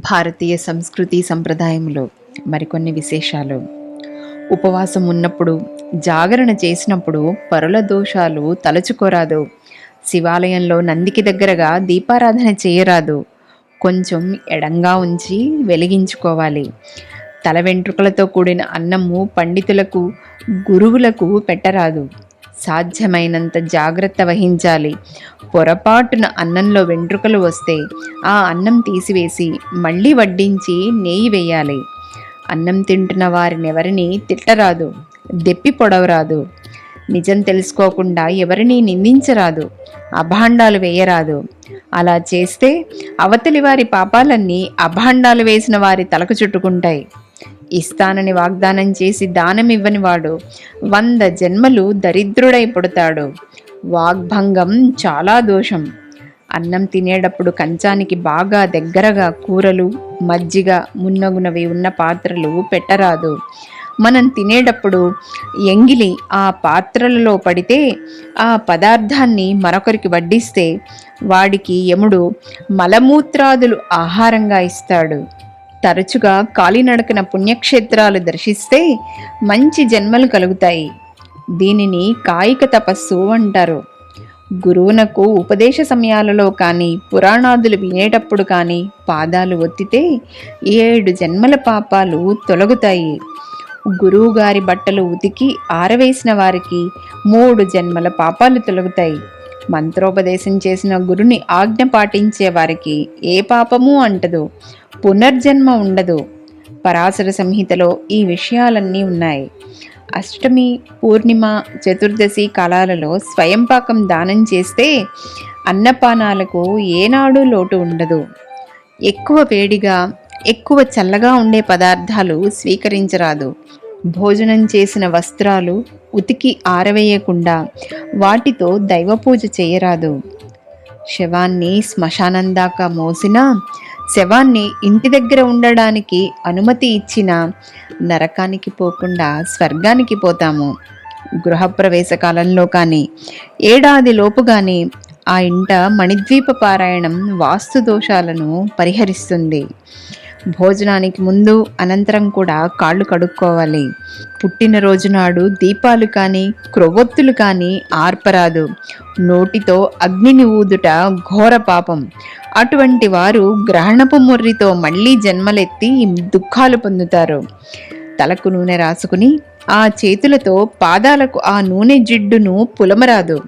భారతీయ సంస్కృతి సంప్రదాయంలో మరికొన్ని విశేషాలు. ఉపవాసం ఉన్నప్పుడు, జాగరణ చేసినప్పుడు పరుల దోషాలు తలచుకోరాదు. శివాలయంలో నందికి దగ్గరగా దీపారాధన చేయరాదు. కొంచెం ఎడంగా ఉంచి వెలిగించుకోవాలి. తల వెంట్రుకలతో కూడిన అన్నము పండితులకు, గురువులకు పెట్టరాదు. సాధ్యమైనంత జాగ్రత్త వహించాలి. పొరపాటున అన్నంలో వెంట్రుకలు వస్తే ఆ అన్నం తీసివేసి మళ్ళీ వడ్డించి నెయ్యి వేయాలి. అన్నం తింటున్న వారినెవరినీ తిట్టరాదు, దెప్పి పొడవరాదు. నిజం తెలుసుకోకుండా ఎవరినీ నిందించరాదు, అభాండాలు వేయరాదు. అలా చేస్తే అవతలి వారి పాపాలన్నీ అభాండాలు వేసిన వారి తలకు చుట్టుకుంటాయి. ఇస్తానని వాగ్దానం చేసి దానమివ్వని వాడు 100 జన్మలు దరిద్రుడై పుడతాడు. వాగ్భంగం చాలా దోషం. అన్నం తినేటప్పుడు కంచానికి బాగా దగ్గరగా కూరలు, మజ్జిగ మున్నగునవి ఉన్న పాత్రలు పెట్టరాదు. మనం తినేటప్పుడు ఎంగిలి ఆ పాత్రలలో పడితే ఆ పదార్థాన్ని మరొకరికి వడ్డిస్తే వాడికి యముడు మలమూత్రాదులు ఆహారంగా ఇస్తాడు. తరచుగా కాలినడకన పుణ్యక్షేత్రాలు దర్శిస్తే మంచి జన్మలు కలుగుతాయి. దీనిని కాయిక తపస్సు అంటారు. గురువునకు ఉపదేశ సమయాలలో కానీ, పురాణాదులు వినేటప్పుడు కానీ పాదాలు ఒత్తితే 7 జన్మల పాపాలు తొలగుతాయి. గురువుగారి బట్టలు ఉతికి ఆరవేసిన వారికి 3 జన్మల పాపాలు తొలగుతాయి. మంత్రోపదేశం చేసిన గురుని ఆజ్ఞ పాటించే వారికి ఏ పాపమూ అంటదు, పునర్జన్మ ఉండదు. పరాశర సంహితలో ఈ విషయాలన్నీ ఉన్నాయి. అష్టమి, పూర్ణిమ, చతుర్దశి కాలాలలో స్వయంపాకం దానం చేస్తే అన్నపానాలకు ఏనాడు లోటు ఉండదు. ఎక్కువ వేడిగా, ఎక్కువ చల్లగా ఉండే పదార్థాలు స్వీకరించరాదు. భోజనం చేసిన వస్త్రాలు ఉతికి ఆరవేయకుండా వాటితో దైవపూజ చేయరాదు. శవాన్ని శ్మశానం దాకా మోసినా, శవాన్ని ఇంటి దగ్గర ఉండడానికి అనుమతి ఇచ్చినా నరకానికి పోకుండా స్వర్గానికి పోతాము. గృహప్రవేశ కాలంలో కానీ, ఏడాది లోపు కానీ ఆ ఇంట మణిద్వీప పారాయణం వాస్తు దోషాలను పరిహరిస్తుంది. భోజనానికి ముందు, అనంతరం కూడా కాళ్ళు కడుక్కోవాలి. పుట్టినరోజు నాడు దీపాలు కానీ, క్రొవ్వొత్తులు కానీ ఆర్పరాదు. నోటితో అగ్నిని ఊదుట ఘోర పాపం. అటువంటి వారు గ్రహణపు ముర్రితో మళ్ళీ జన్మలెత్తి దుఃఖాలు పొందుతారు. తలకు నూనె రాసుకుని ఆ చేతులతో పాదాలకు ఆ నూనె జిడ్డును పులమరాదు.